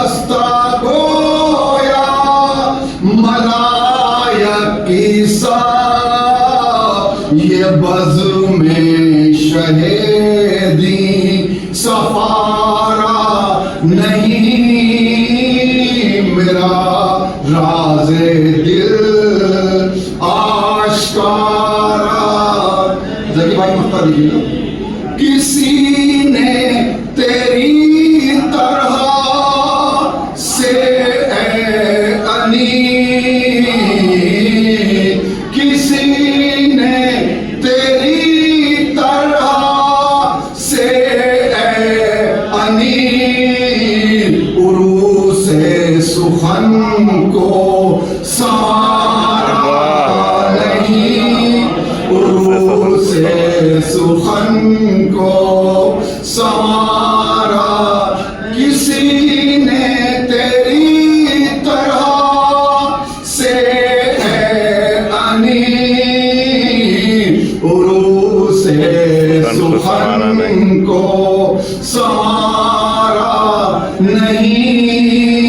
रास्ता गोया मलायक सा, ये बज़ में शहेदी सफारा नहीं, मेरा राज़े दिल आश्कारा। जकी भाई मख्ता लिखिए, किसी ने तेरी तरह से ए अनी, किसी ने तेरी तरह से ए अनी, उरूसे सुखन को संवारा नहीं, उरूसे सुखन को संवारा, किसी ने तेरी तरह से है अनी, उरूसे सुखन को संवारा नहीं।